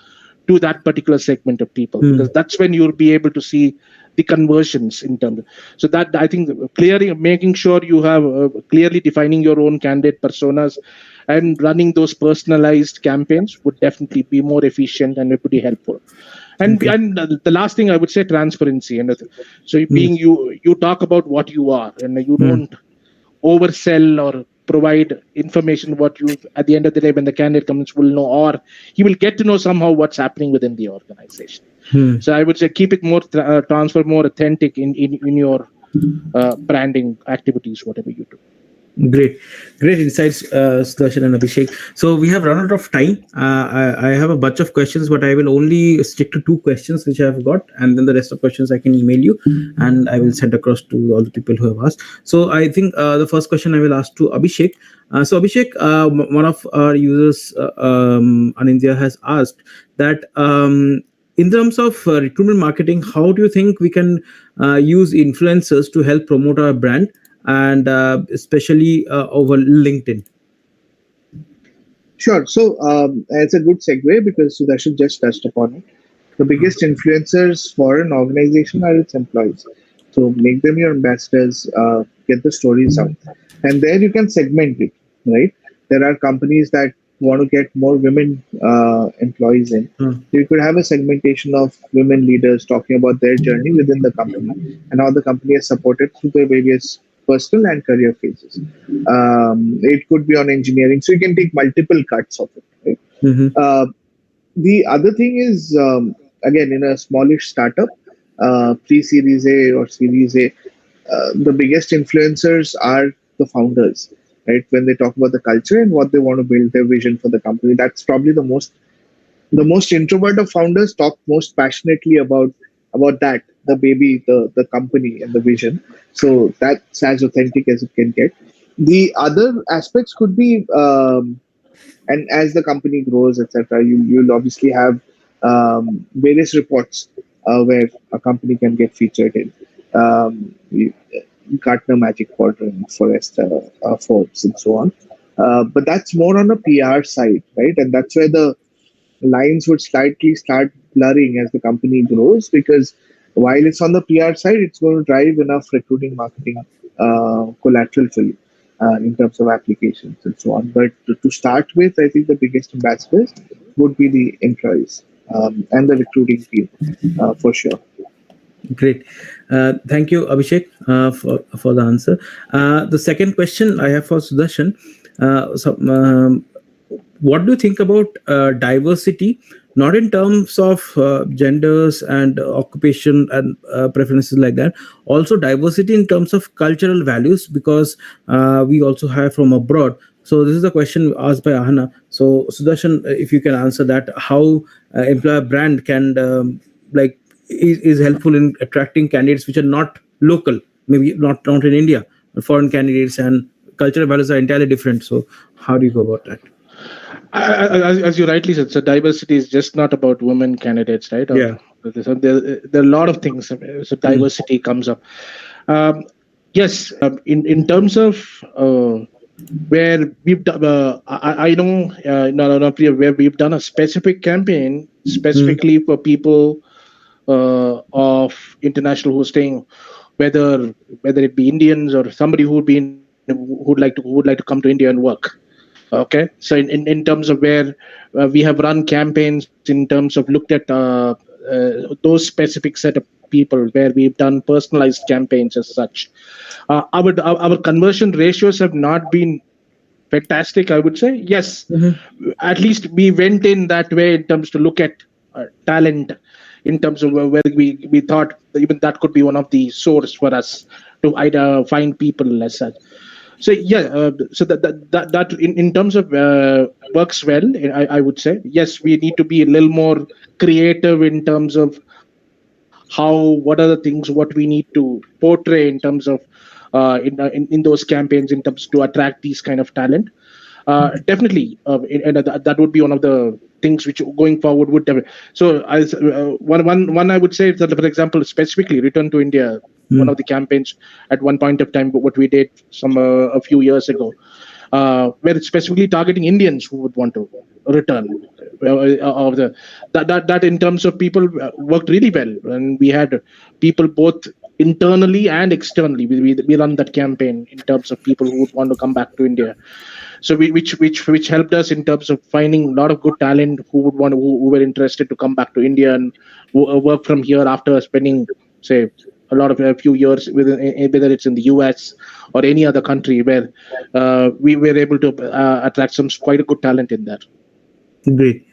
to that particular segment of people, because that's when you'll be able to see the conversions in terms of, so that I think clearly making sure you have clearly defining your own candidate personas and running those personalized campaigns would definitely be more efficient and it would be helpful. And the last thing I would say, transparency. And so being you talk about what you are, and you don't oversell or provide information what you at the end of the day when the candidate comes will know, or he will get to know somehow what's happening within the organization. So I would say keep it more transfer more authentic in your branding activities, whatever you do. Great insights, Sudarshan and Abhishek. So we have run out of time. I have a bunch of questions, but I will only stick to 2 questions which I have got, and then the rest of questions I can email you, and I will send across to all the people who have asked. So I think the first question I will ask to Abhishek. So Abhishek, one of our users, Anindya, has asked that in terms of recruitment marketing, how do you think we can use influencers to help promote our brand, and especially over LinkedIn? Sure. So it's a good segue because Sudarshan just touched upon it. The biggest influencers for an organization are its employees. So make them your ambassadors, get the stories out. And there you can segment it, right? There are companies that want to get more women employees in. You could have a segmentation of women leaders talking about their journey within the company and how the company is supported through their various personal and career phases. It could be on engineering, so you can take multiple cuts of it. Right? The other thing is, again, in a smallish startup, pre-Series A or Series A, the biggest influencers are the founders, right? When they talk about the culture and what they want to build, their vision for the company, that's probably the most introvert of founders talk most passionately about that, the baby, the company and the vision. So that's as authentic as it can get. The other aspects could be, and as the company grows, etc., you'll obviously have various reports where a company can get featured in. Gartner Magic Quadrant, Forrester, Forbes, and so on. But that's more on a PR side, right? And that's where the lines would slightly start blurring as the company grows, because while it's on the PR side, it's going to drive enough recruiting marketing collateral for you in terms of applications and so on. But to start with, I think the biggest ambassadors would be the employees and the recruiting team for sure. Great. Thank you, Abhishek, for the answer. The second question I have for Sudarshan. What do you think about diversity not in terms of genders and occupation and preferences like that, also diversity in terms of cultural values, because we also have from abroad. So this is the question asked by Ahana. So Sudarshan, if you can answer that, how employer brand can like is helpful in attracting candidates which are not local, maybe not in India, foreign candidates, and cultural values are entirely different. So how do you go about that? As you rightly said, so diversity is just not about women candidates, right? Yeah. So there are a lot of things. So diversity comes up. Yes, in terms of where we've done, I know, not Priya, where we've done a specific campaign specifically for people of international who are staying, whether it be Indians or somebody who'd like to come to India and work. Okay, so in terms of where we have run campaigns in terms of looked at those specific set of people where we've done personalized campaigns as such. Our conversion ratios have not been fantastic, I would say. Yes, at least we went in that way in terms to look at talent, in terms of where we thought even that could be one of the source for us to either find people as such. So yeah, so that in terms of works well. I would say yes, we need to be a little more creative in terms of what are the things what we need to portray in terms of in those campaigns in terms to attract these kind of talent. Definitely, and that would be one of the things which going forward would develop. So as one I would say that, for example, specifically Return to India, one of the campaigns at one point of time, what we did a few years ago, where it's specifically targeting Indians who would want to return. Of that in terms of people worked really well, and we had people both internally and externally. We run that campaign in terms of people who would want to come back to India. So which helped us in terms of finding a lot of good talent who were interested to come back to India and work from here after spending, say, a few years, whether it's in the US or any other country, where we were able to attract some quite a good talent in that. Great.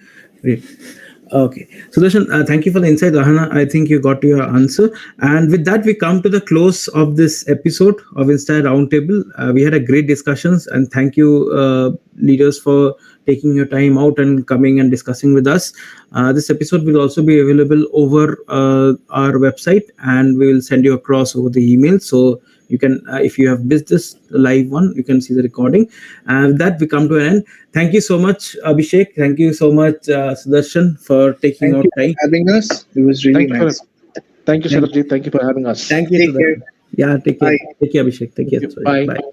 Okay, Sudarshan, thank you for the insight. Ahana, I think you got your answer. And with that, we come to the close of this episode of Insta Roundtable. We had a great discussions, and thank you, leaders, for taking your time out and coming and discussing with us. This episode will also be available over our website, and we will send you across over the email. So you can, if you have missed this live one, you can see the recording. And with that, we come to an end. Thank you so much, Abhishek. Thank you so much, Sudarshan, for taking out time. For having us. It was really nice. Thank you, Sarabjit. Thank you for having us. Thank you. Take care. Yeah, take care. Bye. Take care, Abhishek. Take care. Sorry. Bye. Bye.